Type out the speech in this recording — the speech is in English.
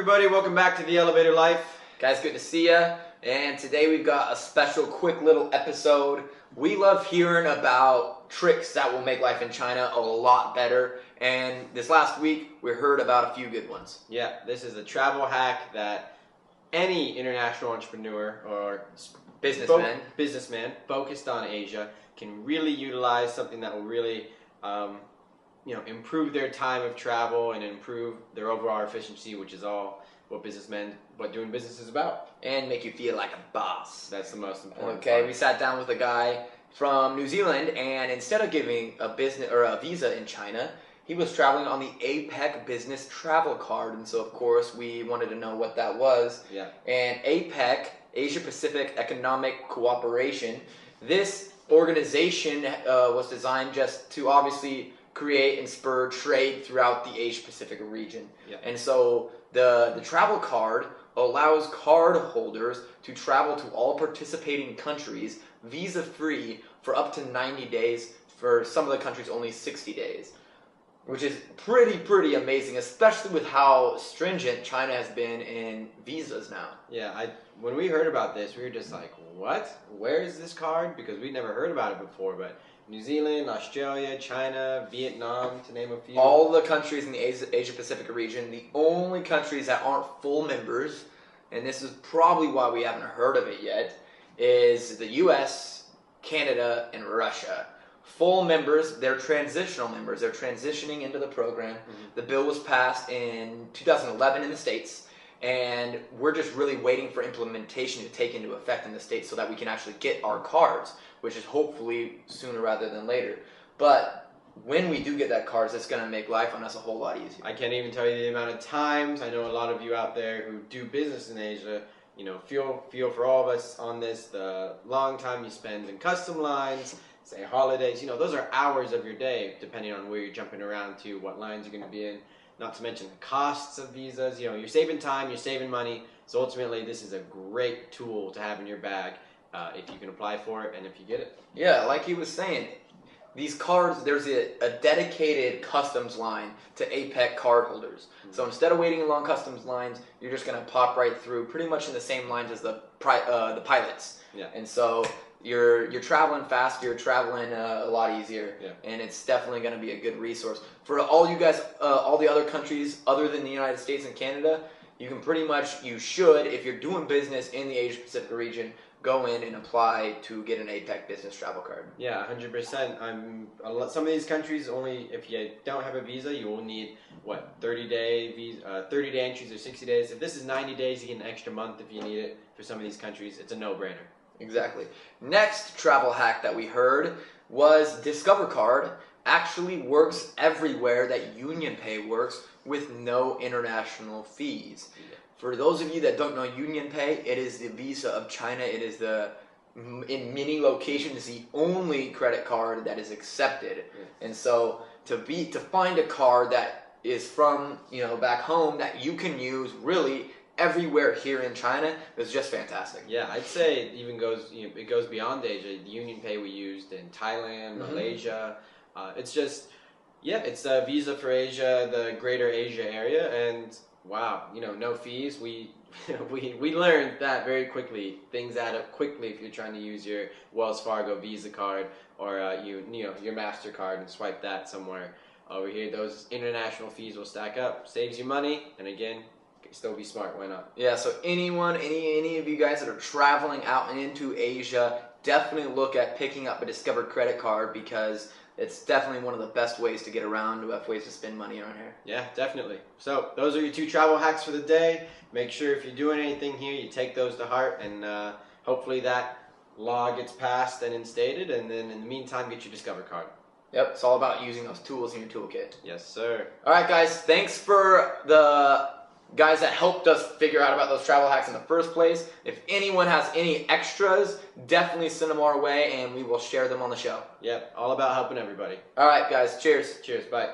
everybody? Welcome back to The Elevator Life. Guys, good to see ya. And today we've got a special quick little episode. We love hearing about tricks that will make life in China a lot better. And this last week, we heard about a few good ones. Yeah, this is a travel hack that any international entrepreneur or businessman focused on Asia can really utilize, something that will really improve their time of travel and improve their overall efficiency, which is all what doing business is about. And make you feel like a boss. That's the most important Okay, part. we sat down with a guy from New Zealand, and instead of giving a business or a visa in China, he was traveling on the APEC business travel card. And so, of course, we wanted to know what that was. Yeah. And APEC, Asia Pacific Economic Cooperation, this organization was designed just to obviously create and spur trade throughout the Asia Pacific region. Yeah. And so the travel card allows card holders to travel to all participating countries visa-free for up to 90 days, for some of the countries only 60 days, which is pretty amazing, especially with how stringent China has been in visas now. Yeah, when we heard about this, we were just like, what? Where is this card? Because we'd never heard about it before, but New Zealand, Australia, China, Vietnam, to name a few. All the countries in the Asia Pacific region, the only countries that aren't full members, and this is probably why we haven't heard of it yet, is the US, Canada, and Russia. Full members, they're transitional members. They're transitioning into the program. Mm-hmm. The bill was passed in 2011 in the States, and we're just really waiting for implementation to take into effect in the States so that we can actually get our cards, which is hopefully sooner rather than later. But when we do get that cards, it's going to make life on us a whole lot easier. I can't even tell you the amount of times I know a lot of you out there who do business in Asia, feel for all of us on this, the long time you spend in custom lines, say holidays, those are hours of your day, depending on where you're jumping around to, what lines you're going to be in, not to mention the costs of visas. You're saving time, you're saving money, so ultimately this is a great tool to have in your bag if you can apply for it and if you get it. Yeah, like he was saying, these cards, there's a dedicated customs line to APEC card holders. Mm-hmm. So instead of waiting in long customs lines, you're just going to pop right through, pretty much in the same lines as the pilots. Yeah. And so you're traveling faster, you're traveling a lot easier, yeah. And it's definitely going to be a good resource for all you guys. All the other countries other than the United States and Canada, you should, if you're doing business in the Asia Pacific region, go in and apply to get an APEC business travel card. Yeah, 100%. Some of these countries, only if you don't have a visa, you will need 30-day visa, 30-day entries or 60 days. If this is 90 days, you get an extra month if you need it. For some of these countries, it's a no-brainer. Exactly. Next travel hack that we heard was Discover Card actually works everywhere that UnionPay works with no international fees. Yeah. For those of you that don't know UnionPay, it is the Visa of China. It is in many locations, the only credit card that is accepted. Yeah. And so to find a card that is from back home that you can use really everywhere here in China is just fantastic. Yeah, I'd say it even goes beyond Asia. The UnionPay we used in Thailand, mm-hmm. Malaysia. It's a Visa for Asia, the greater Asia area, and wow, no fees. We learned that very quickly. Things add up quickly if you're trying to use your Wells Fargo Visa card or your MasterCard and swipe that somewhere over here. Those international fees will stack up. Saves you money, and again, still be smart. Why not? Yeah. So any of you guys that are traveling out and into Asia, definitely look at picking up a Discover credit card, because it's definitely one of the best ways to get around, ways to spend money around here. Yeah, definitely. So those are your 2 travel hacks for the day. Make sure if you're doing anything here, you take those to heart, and hopefully that law gets passed and instated, and then in the meantime, get your Discover card. Yep, it's all about using those tools in your toolkit. Yes, sir. All right, guys, thanks for the guys that helped us figure out about those travel hacks in the first place. If anyone has any extras, definitely send them our way and we will share them on the show. Yep, all about helping everybody. All right, guys, cheers. Cheers, bye.